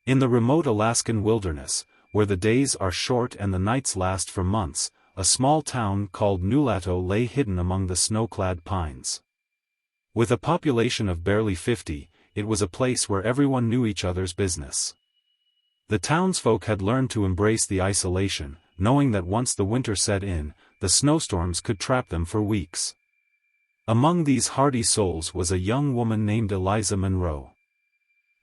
In the remote Alaskan wilderness, where the days are short and the nights last for months, a small town called Nulato lay hidden among the snow-clad pines. With a population of barely 50, it was a place where everyone knew each other's business. The townsfolk had learned to embrace the isolation, knowing that once the winter set in, the snowstorms could trap them for weeks. Among these hardy souls was a young woman named Eliza Monroe.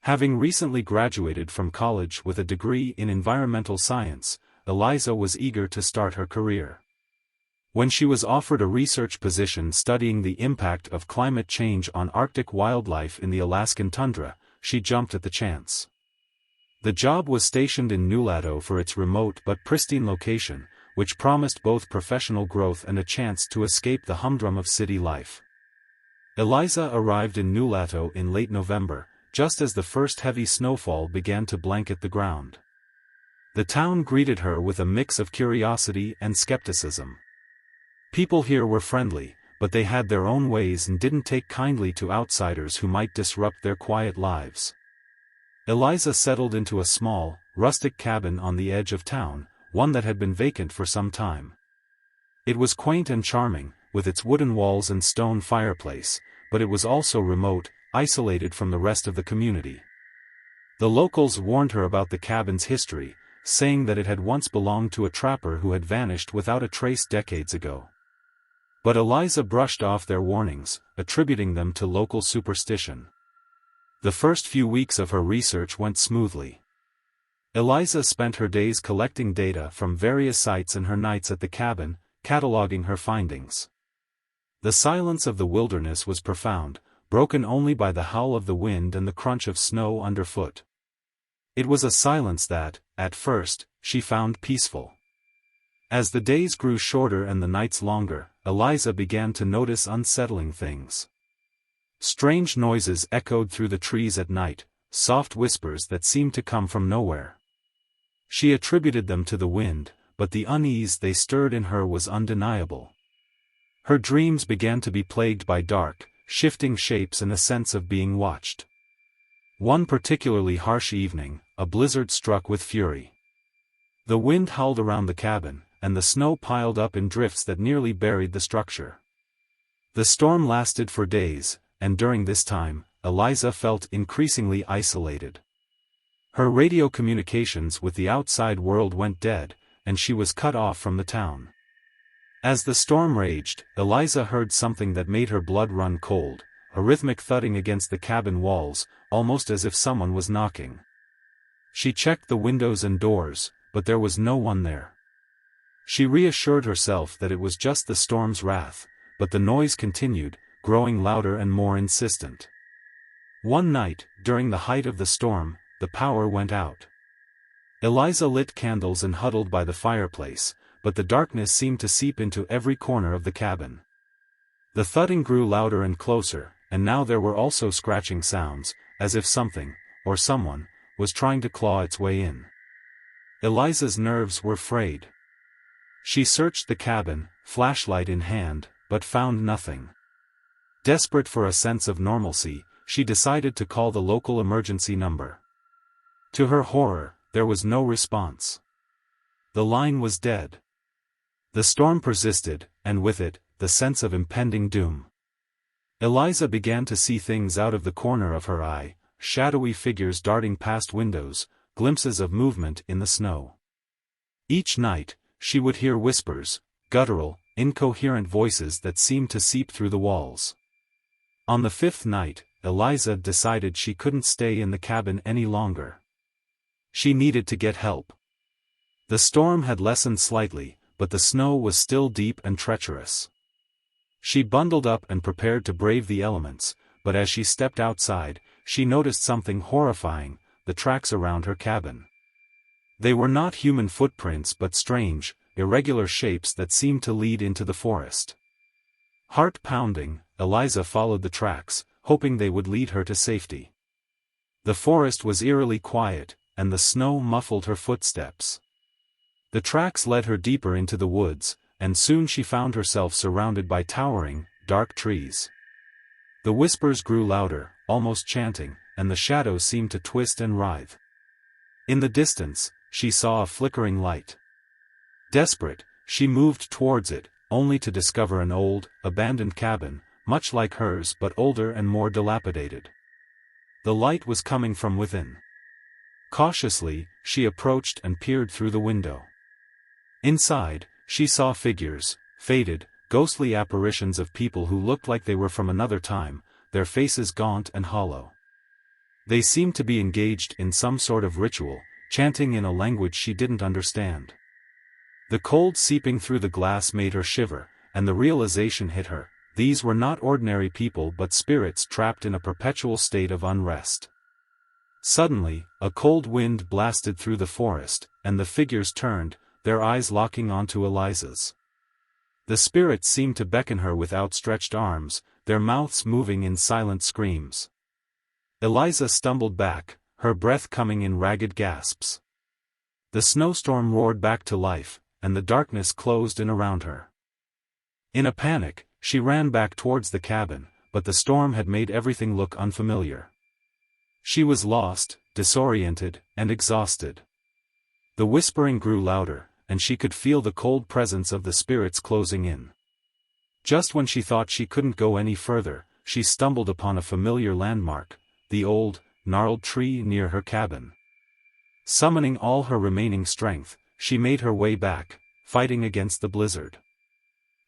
Having recently graduated from college with a degree in environmental science, Eliza was eager to start her career. When she was offered a research position studying the impact of climate change on Arctic wildlife in the Alaskan tundra, she jumped at the chance. The job was stationed in Nulato for its remote but pristine location, which promised both professional growth and a chance to escape the humdrum of city life. Eliza arrived in Nulato in late November, just as the first heavy snowfall began to blanket the ground. The town greeted her with a mix of curiosity and skepticism. People here were friendly, but they had their own ways and didn't take kindly to outsiders who might disrupt their quiet lives. Eliza settled into a small, rustic cabin on the edge of town, one that had been vacant for some time. It was quaint and charming, with its wooden walls and stone fireplace, but it was also remote, isolated from the rest of the community. The locals warned her about the cabin's history, saying that it had once belonged to a trapper who had vanished without a trace decades ago. But Eliza brushed off their warnings, attributing them to local superstition. The first few weeks of her research went smoothly. Eliza spent her days collecting data from various sites and her nights at the cabin, cataloging her findings. The silence of the wilderness was profound, broken only by the howl of the wind and the crunch of snow underfoot. It was a silence that, at first, she found peaceful. As the days grew shorter and the nights longer, Eliza began to notice unsettling things. Strange noises echoed through the trees at night, soft whispers that seemed to come from nowhere. She attributed them to the wind, but the unease they stirred in her was undeniable. Her dreams began to be plagued by dark, shifting shapes and a sense of being watched. One particularly harsh evening, a blizzard struck with fury. The wind howled around the cabin, and the snow piled up in drifts that nearly buried the structure. The storm lasted for days, and during this time, Eliza felt increasingly isolated. Her radio communications with the outside world went dead, and she was cut off from the town. As the storm raged, Eliza heard something that made her blood run cold, a rhythmic thudding against the cabin walls, almost as if someone was knocking. She checked the windows and doors, but there was no one there. She reassured herself that it was just the storm's wrath, but the noise continued, growing louder and more insistent. One night, during the height of the storm, the power went out. Eliza lit candles and huddled by the fireplace, but the darkness seemed to seep into every corner of the cabin. The thudding grew louder and closer, and now there were also scratching sounds, as if something, or someone, was trying to claw its way in. Eliza's nerves were frayed. She searched the cabin, flashlight in hand, but found nothing. Desperate for a sense of normalcy, she decided to call the local emergency number. To her horror, there was no response. The line was dead. The storm persisted, and with it, the sense of impending doom. Eliza began to see things out of the corner of her eye, shadowy figures darting past windows, glimpses of movement in the snow. Each night, she would hear whispers, guttural, incoherent voices that seemed to seep through the walls. On the fifth night, Eliza decided she couldn't stay in the cabin any longer. She needed to get help. The storm had lessened slightly, but the snow was still deep and treacherous. She bundled up and prepared to brave the elements, but as she stepped outside, she noticed something horrifying: the tracks around her cabin. They were not human footprints but strange, irregular shapes that seemed to lead into the forest. Heart pounding, Eliza followed the tracks, hoping they would lead her to safety. The forest was eerily quiet, and the snow muffled her footsteps. The tracks led her deeper into the woods, and soon she found herself surrounded by towering, dark trees. The whispers grew louder, almost chanting, and the shadows seemed to twist and writhe. In the distance, she saw a flickering light. Desperate, she moved towards it, only to discover an old, abandoned cabin, much like hers but older and more dilapidated. The light was coming from within. Cautiously, she approached and peered through the window. Inside, she saw figures, faded, ghostly apparitions of people who looked like they were from another time, their faces gaunt and hollow. They seemed to be engaged in some sort of ritual, chanting in a language she didn't understand. The cold seeping through the glass made her shiver, and the realization hit her: these were not ordinary people but spirits trapped in a perpetual state of unrest. Suddenly, a cold wind blasted through the forest, and the figures turned, their eyes locking onto Eliza's. The spirits seemed to beckon her with outstretched arms, their mouths moving in silent screams. Eliza stumbled back, her breath coming in ragged gasps. The snowstorm roared back to life, and the darkness closed in around her. In a panic, she ran back towards the cabin, but the storm had made everything look unfamiliar. She was lost, disoriented, and exhausted. The whispering grew louder, and she could feel the cold presence of the spirits closing in. Just when she thought she couldn't go any further, she stumbled upon a familiar landmark, the old, gnarled tree near her cabin. Summoning all her remaining strength, she made her way back, fighting against the blizzard.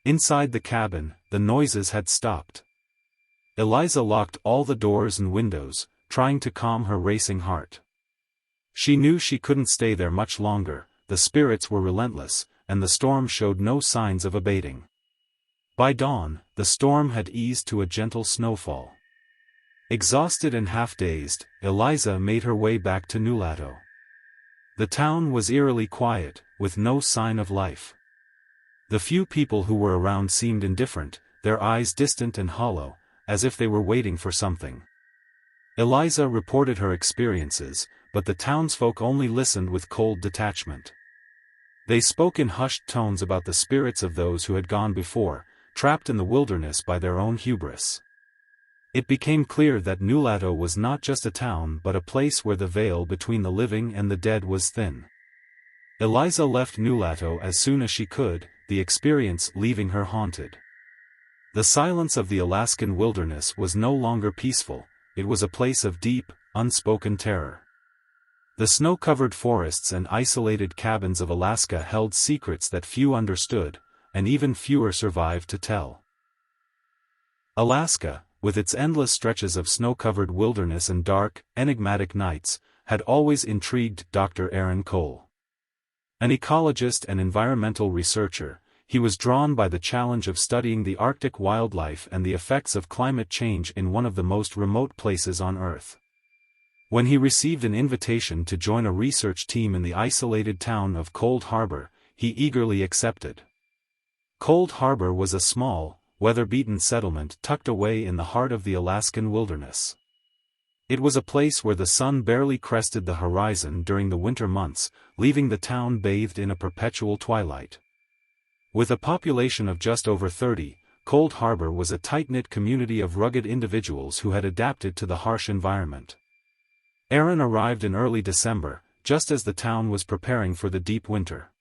Inside the cabin, the noises had stopped. Eliza locked all the doors and windows, trying to calm her racing heart. She knew she couldn't stay there much longer. The spirits were relentless, and the storm showed no signs of abating. By dawn, the storm had eased to a gentle snowfall. Exhausted and half-dazed, Eliza made her way back to Nulato. The town was eerily quiet, with no sign of life. The few people who were around seemed indifferent, their eyes distant and hollow, as if they were waiting for something. Eliza reported her experiences, but the townsfolk only listened with cold detachment. They spoke in hushed tones about the spirits of those who had gone before, trapped in the wilderness by their own hubris. It became clear that Nulato was not just a town but a place where the veil between the living and the dead was thin. Eliza left Nulato as soon as she could, the experience leaving her haunted. The silence of the Alaskan wilderness was no longer peaceful, it was a place of deep, unspoken terror. The snow-covered forests and isolated cabins of Alaska held secrets that few understood, and even fewer survived to tell. Alaska, with its endless stretches of snow-covered wilderness and dark, enigmatic nights, had always intrigued Dr. Aaron Cole. An ecologist and environmental researcher, he was drawn by the challenge of studying the Arctic wildlife and the effects of climate change in one of the most remote places on Earth. When he received an invitation to join a research team in the isolated town of Cold Harbor, he eagerly accepted. Cold Harbor was a small, weather-beaten settlement tucked away in the heart of the Alaskan wilderness. It was a place where the sun barely crested the horizon during the winter months, leaving the town bathed in a perpetual twilight. With a population of just over 30, Cold Harbor was a tight-knit community of rugged individuals who had adapted to the harsh environment. Aaron arrived in early December, just as the town was preparing for the deep winter.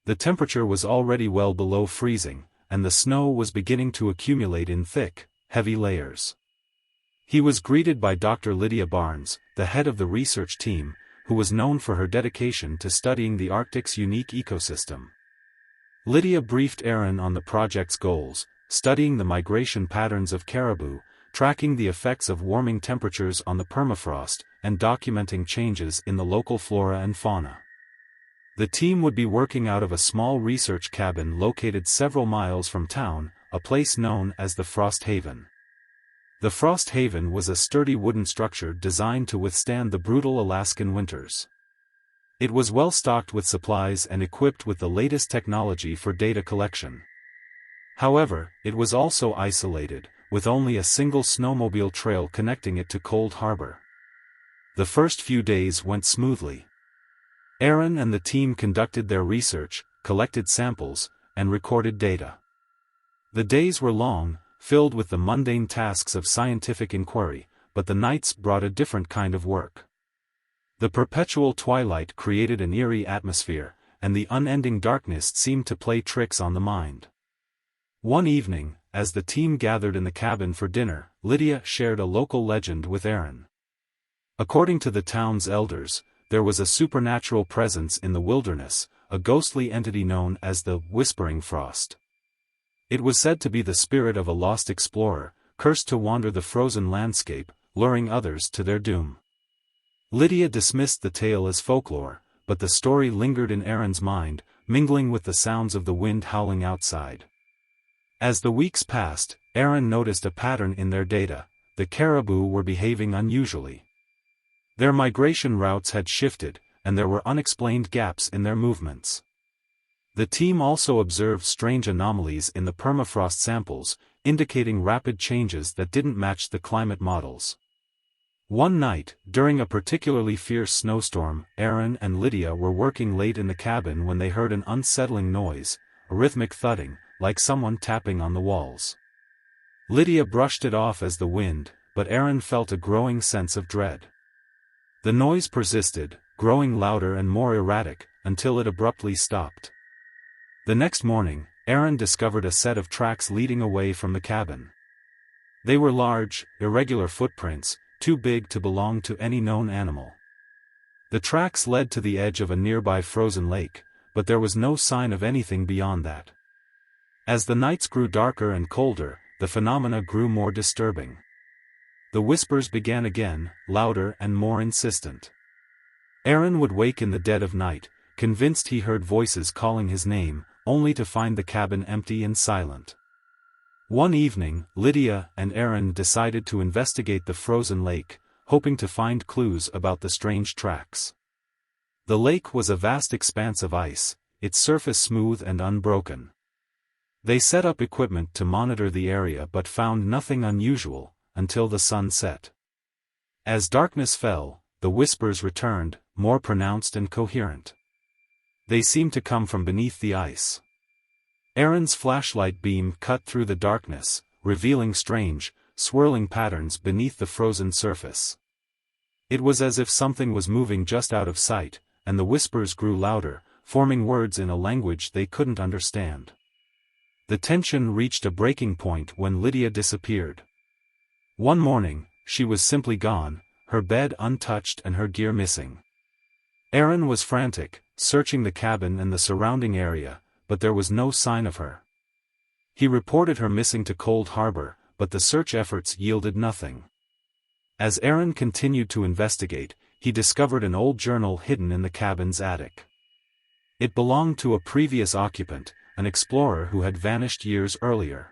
The temperature was already well below freezing, and the snow was beginning to accumulate in thick, heavy layers. He was greeted by Dr. Lydia Barnes, the head of the research team, who was known for her dedication to studying the Arctic's unique ecosystem. Lydia briefed Aaron on the project's goals, studying the migration patterns of caribou, tracking the effects of warming temperatures on the permafrost, and documenting changes in the local flora and fauna. The team would be working out of a small research cabin located several miles from town, a place known as the Frost Haven. The Frost Haven was a sturdy wooden structure designed to withstand the brutal Alaskan winters. It was well stocked with supplies and equipped with the latest technology for data collection. However, it was also isolated, with only a single snowmobile trail connecting it to Cold Harbor. The first few days went smoothly. Aaron and the team conducted their research, collected samples, and recorded data. The days were long, filled with the mundane tasks of scientific inquiry, but the nights brought a different kind of work. The perpetual twilight created an eerie atmosphere, and the unending darkness seemed to play tricks on the mind. One evening, as the team gathered in the cabin for dinner, Lydia shared a local legend with Aaron. According to the town's elders, there was a supernatural presence in the wilderness, a ghostly entity known as the Whispering Frost. It was said to be the spirit of a lost explorer, cursed to wander the frozen landscape, luring others to their doom. Lydia dismissed the tale as folklore, but the story lingered in Aaron's mind, mingling with the sounds of the wind howling outside. As the weeks passed, Aaron noticed a pattern in their data: the caribou were behaving unusually. Their migration routes had shifted, and there were unexplained gaps in their movements. The team also observed strange anomalies in the permafrost samples, indicating rapid changes that didn't match the climate models. One night, during a particularly fierce snowstorm, Aaron and Lydia were working late in the cabin when they heard an unsettling noise, a rhythmic thudding, like someone tapping on the walls. Lydia brushed it off as the wind, but Aaron felt a growing sense of dread. The noise persisted, growing louder and more erratic, until it abruptly stopped. The next morning, Aaron discovered a set of tracks leading away from the cabin. They were large, irregular footprints, too big to belong to any known animal. The tracks led to the edge of a nearby frozen lake, but there was no sign of anything beyond that. As the nights grew darker and colder, the phenomena grew more disturbing. The whispers began again, louder and more insistent. Aaron would wake in the dead of night, convinced he heard voices calling his name, only to find the cabin empty and silent. One evening, Lydia and Aaron decided to investigate the frozen lake, hoping to find clues about the strange tracks. The lake was a vast expanse of ice, its surface smooth and unbroken. They set up equipment to monitor the area but found nothing unusual, until the sun set. As darkness fell, the whispers returned, more pronounced and coherent. They seemed to come from beneath the ice. Aaron's flashlight beam cut through the darkness, revealing strange, swirling patterns beneath the frozen surface. It was as if something was moving just out of sight, and the whispers grew louder, forming words in a language they couldn't understand. The tension reached a breaking point when Lydia disappeared. One morning, she was simply gone, her bed untouched and her gear missing. Aaron was frantic, searching the cabin and the surrounding area, but there was no sign of her. He reported her missing to Cold Harbor, but the search efforts yielded nothing. As Aaron continued to investigate, he discovered an old journal hidden in the cabin's attic. It belonged to a previous occupant, an explorer who had vanished years earlier.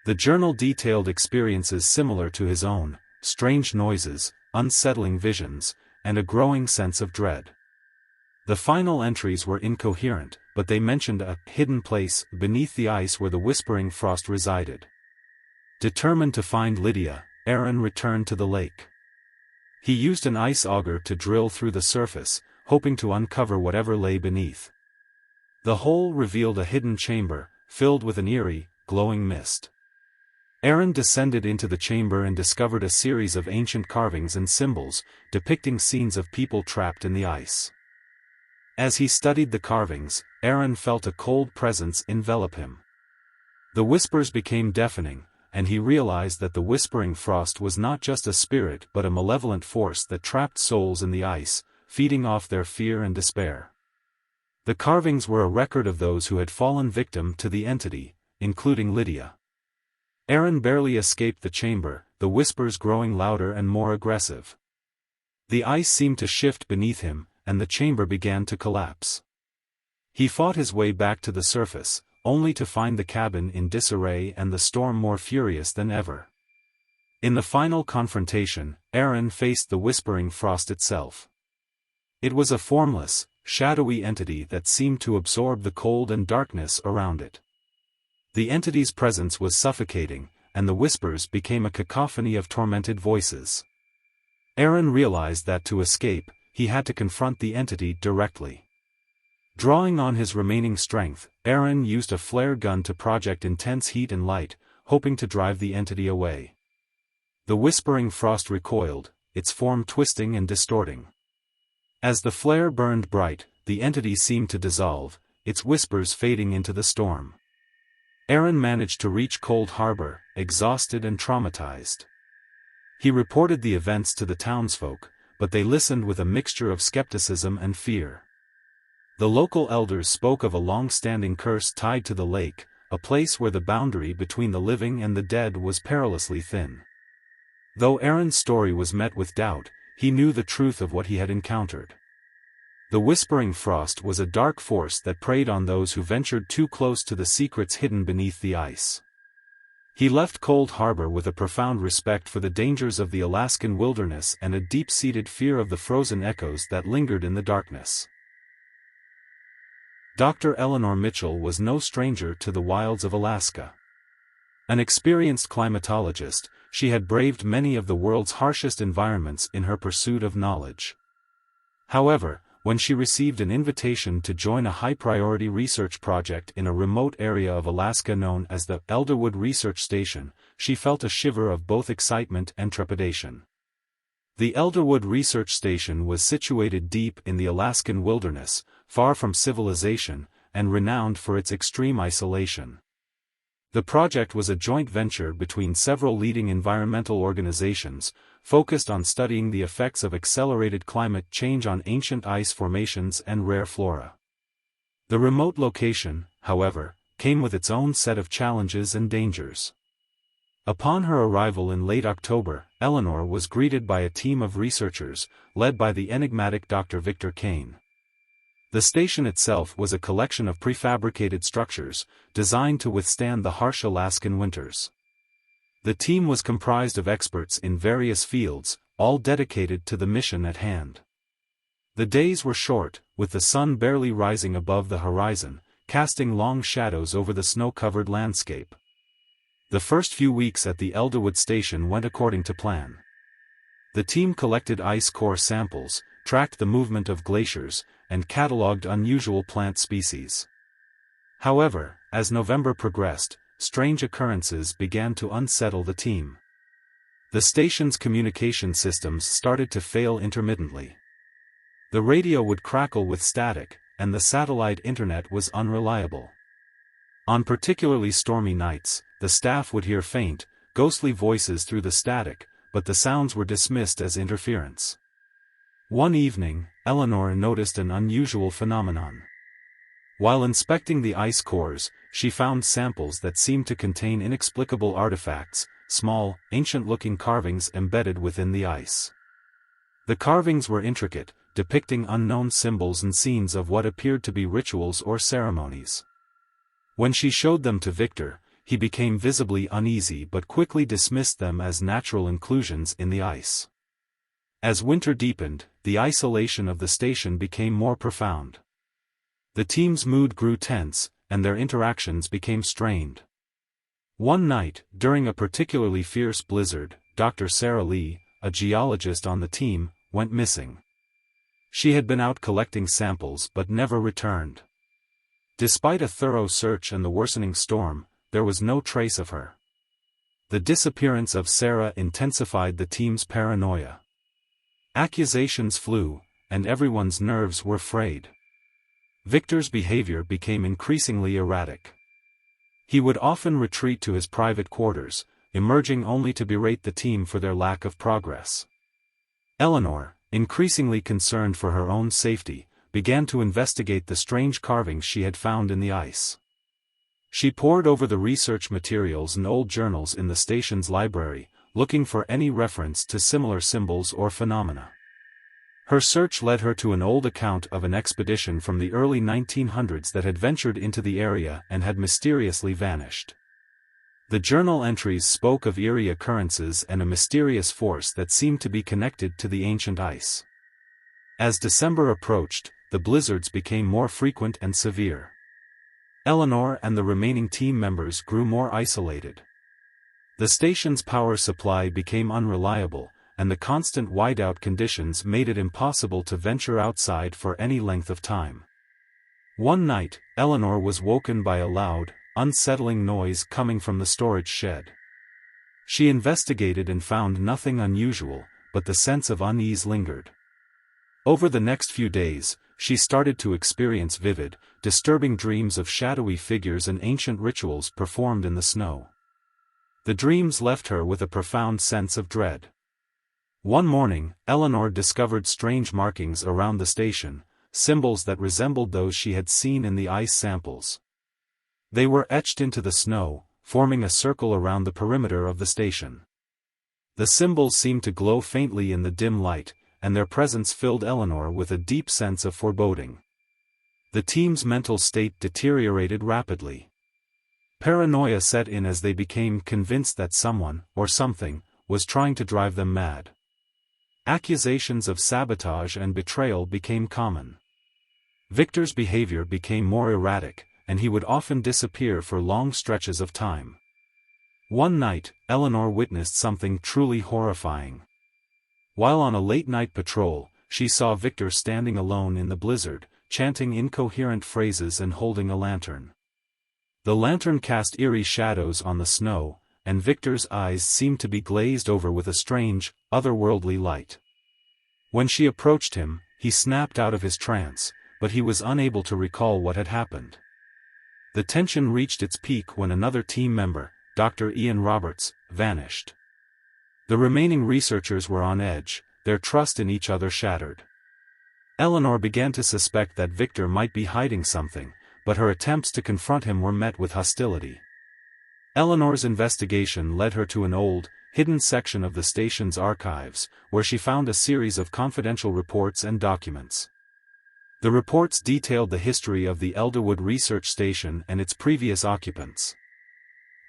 The journal detailed experiences similar to his own: strange noises, unsettling visions, and a growing sense of dread. The final entries were incoherent, but they mentioned a hidden place beneath the ice where the Whispering Frost resided. Determined to find Lydia, Aaron returned to the lake. He used an ice auger to drill through the surface, hoping to uncover whatever lay beneath. The hole revealed a hidden chamber, filled with an eerie, glowing mist. Aaron descended into the chamber and discovered a series of ancient carvings and symbols, depicting scenes of people trapped in the ice. As he studied the carvings, Aaron felt a cold presence envelop him. The whispers became deafening, and he realized that the Whispering Frost was not just a spirit but a malevolent force that trapped souls in the ice, feeding off their fear and despair. The carvings were a record of those who had fallen victim to the entity, including Lydia. Aaron barely escaped the chamber, the whispers growing louder and more aggressive. The ice seemed to shift beneath him, and the chamber began to collapse. He fought his way back to the surface, only to find the cabin in disarray and the storm more furious than ever. In the final confrontation, Aaron faced the Whispering Frost itself. It was a formless, shadowy entity that seemed to absorb the cold and darkness around it. The entity's presence was suffocating, and the whispers became a cacophony of tormented voices. Aaron realized that to escape, he had to confront the entity directly. Drawing on his remaining strength, Aaron used a flare gun to project intense heat and light, hoping to drive the entity away. The Whispering Frost recoiled, its form twisting and distorting. As the flare burned bright, the entity seemed to dissolve, its whispers fading into the storm. Aaron managed to reach Cold Harbor, exhausted and traumatized. He reported the events to the townsfolk, but they listened with a mixture of skepticism and fear. The local elders spoke of a long-standing curse tied to the lake, a place where the boundary between the living and the dead was perilously thin. Though Aaron's story was met with doubt, he knew the truth of what he had encountered. The Whispering Frost was a dark force that preyed on those who ventured too close to the secrets hidden beneath the ice. He left Cold Harbor with a profound respect for the dangers of the Alaskan wilderness and a deep-seated fear of the frozen echoes that lingered in the darkness. Dr. Eleanor Mitchell was no stranger to the wilds of Alaska. An experienced climatologist, she had braved many of the world's harshest environments in her pursuit of knowledge. However, when she received an invitation to join a high-priority research project in a remote area of Alaska known as the Elderwood Research Station, she felt a shiver of both excitement and trepidation. The Elderwood Research Station was situated deep in the Alaskan wilderness, far from civilization, and renowned for its extreme isolation. The project was a joint venture between several leading environmental organizations, focused on studying the effects of accelerated climate change on ancient ice formations and rare flora. The remote location, however, came with its own set of challenges and dangers. Upon her arrival in late October, Eleanor was greeted by a team of researchers, led by the enigmatic Dr. Victor Kane. The station itself was a collection of prefabricated structures, designed to withstand the harsh Alaskan winters. The team was comprised of experts in various fields, all dedicated to the mission at hand. The days were short, with the sun barely rising above the horizon, casting long shadows over the snow-covered landscape. The first few weeks at the Elderwood station went according to plan. The team collected ice core samples, tracked the movement of glaciers, and catalogued unusual plant species. However, as November progressed, strange occurrences began to unsettle the team. The station's communication systems started to fail intermittently. The radio would crackle with static, and the satellite internet was unreliable. On particularly stormy nights, the staff would hear faint, ghostly voices through the static, but the sounds were dismissed as interference. One evening, Eleanor noticed an unusual phenomenon. While inspecting the ice cores, she found samples that seemed to contain inexplicable artifacts, small, ancient-looking carvings embedded within the ice. The carvings were intricate, depicting unknown symbols and scenes of what appeared to be rituals or ceremonies. When she showed them to Victor, he became visibly uneasy but quickly dismissed them as natural inclusions in the ice. As winter deepened, the isolation of the station became more profound. The team's mood grew tense, and their interactions became strained. One night, during a particularly fierce blizzard, Dr. Sarah Lee, a geologist on the team, went missing. She had been out collecting samples but never returned. Despite a thorough search and the worsening storm, there was no trace of her. The disappearance of Sarah intensified the team's paranoia. Accusations flew, and everyone's nerves were frayed. Victor's behavior became increasingly erratic. He would often retreat to his private quarters, emerging only to berate the team for their lack of progress. Eleanor, increasingly concerned for her own safety, began to investigate the strange carvings she had found in the ice. She pored over the research materials and old journals in the station's library, looking for any reference to similar symbols or phenomena. Her search led her to an old account of an expedition from the early 1900s that had ventured into the area and had mysteriously vanished. The journal entries spoke of eerie occurrences and a mysterious force that seemed to be connected to the ancient ice. As December approached, the blizzards became more frequent and severe. Eleanor and the remaining team members grew more isolated. The station's power supply became unreliable, and the constant whiteout conditions made it impossible to venture outside for any length of time. One night, Eleanor was woken by a loud, unsettling noise coming from the storage shed. She investigated and found nothing unusual, but the sense of unease lingered. Over the next few days, she started to experience vivid, disturbing dreams of shadowy figures and ancient rituals performed in the snow. The dreams left her with a profound sense of dread. One morning, Eleanor discovered strange markings around the station, symbols that resembled those she had seen in the ice samples. They were etched into the snow, forming a circle around the perimeter of the station. The symbols seemed to glow faintly in the dim light, and their presence filled Eleanor with a deep sense of foreboding. The team's mental state deteriorated rapidly. Paranoia set in as they became convinced that someone, or something, was trying to drive them mad. Accusations of sabotage and betrayal became common. Victor's behavior became more erratic, and he would often disappear for long stretches of time. One night, Eleanor witnessed something truly horrifying. While on a late-night patrol, she saw Victor standing alone in the blizzard, chanting incoherent phrases and holding a lantern. The lantern cast eerie shadows on the snow, and Victor's eyes seemed to be glazed over with a strange, otherworldly light. When she approached him, he snapped out of his trance, but he was unable to recall what had happened. The tension reached its peak when another team member, Dr. Ian Roberts, vanished. The remaining researchers were on edge, their trust in each other shattered. Eleanor began to suspect that Victor might be hiding something, but her attempts to confront him were met with hostility. Eleanor's investigation led her to an old, hidden section of the station's archives, where she found a series of confidential reports and documents. The reports detailed the history of the Elderwood research station and its previous occupants.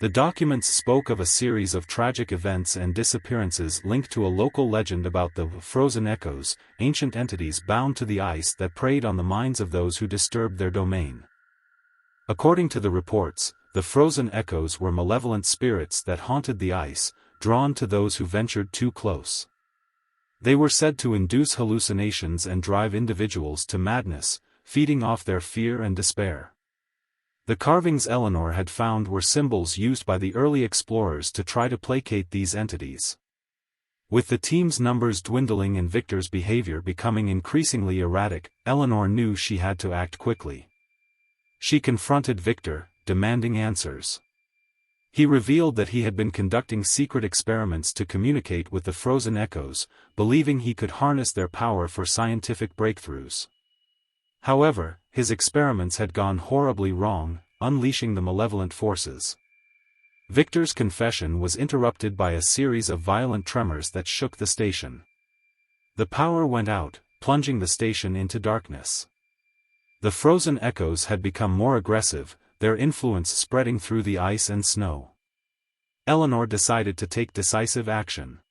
The documents spoke of a series of tragic events and disappearances linked to a local legend about the frozen echoes, ancient entities bound to the ice that preyed on the minds of those who disturbed their domain. According to the reports, the frozen echoes were malevolent spirits that haunted the ice, drawn to those who ventured too close. They were said to induce hallucinations and drive individuals to madness, feeding off their fear and despair. The carvings Eleanor had found were symbols used by the early explorers to try to placate these entities. With the team's numbers dwindling and Victor's behavior becoming increasingly erratic, Eleanor knew she had to act quickly. She confronted Victor, demanding answers. He revealed that he had been conducting secret experiments to communicate with the frozen echoes, believing he could harness their power for scientific breakthroughs. However, his experiments had gone horribly wrong, unleashing the malevolent forces. Victor's confession was interrupted by a series of violent tremors that shook the station. The power went out, plunging the station into darkness. The frozen echoes had become more aggressive, their influence spreading through the ice and snow. Eleanor decided to take decisive action.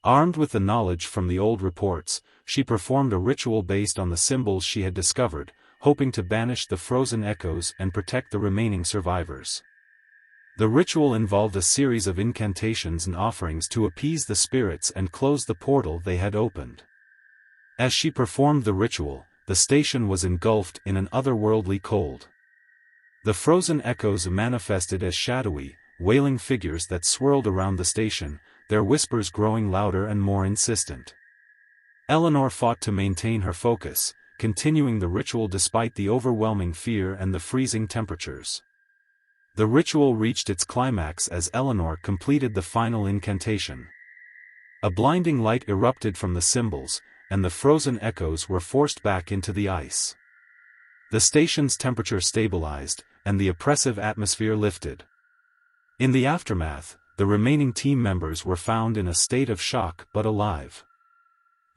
Armed with the knowledge from the old reports, she performed a ritual based on the symbols she had discovered, hoping to banish the frozen echoes and protect the remaining survivors. The ritual involved a series of incantations and offerings to appease the spirits and close the portal they had opened. As she performed the ritual, the station was engulfed in an otherworldly cold. The frozen echoes manifested as shadowy, wailing figures that swirled around the station, their whispers growing louder and more insistent. Eleanor fought to maintain her focus, continuing the ritual despite the overwhelming fear and the freezing temperatures. The ritual reached its climax as Eleanor completed the final incantation. A blinding light erupted from the symbols, and the frozen echoes were forced back into the ice. The station's temperature stabilized, and the oppressive atmosphere lifted. In the aftermath, the remaining team members were found in a state of shock but alive.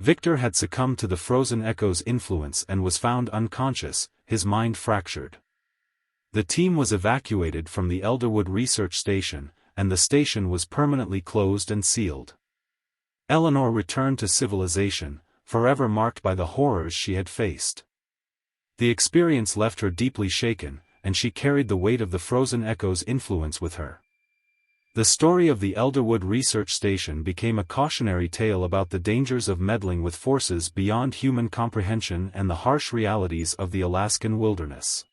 Victor had succumbed to the frozen echo's influence and was found unconscious, his mind fractured. The team was evacuated from the Elderwood research station, and the station was permanently closed and sealed. Eleanor returned to civilization, forever marked by the horrors she had faced. The experience left her deeply shaken, and she carried the weight of the frozen echo's influence with her. The story of the Elderwood research station became a cautionary tale about the dangers of meddling with forces beyond human comprehension and the harsh realities of the Alaskan wilderness.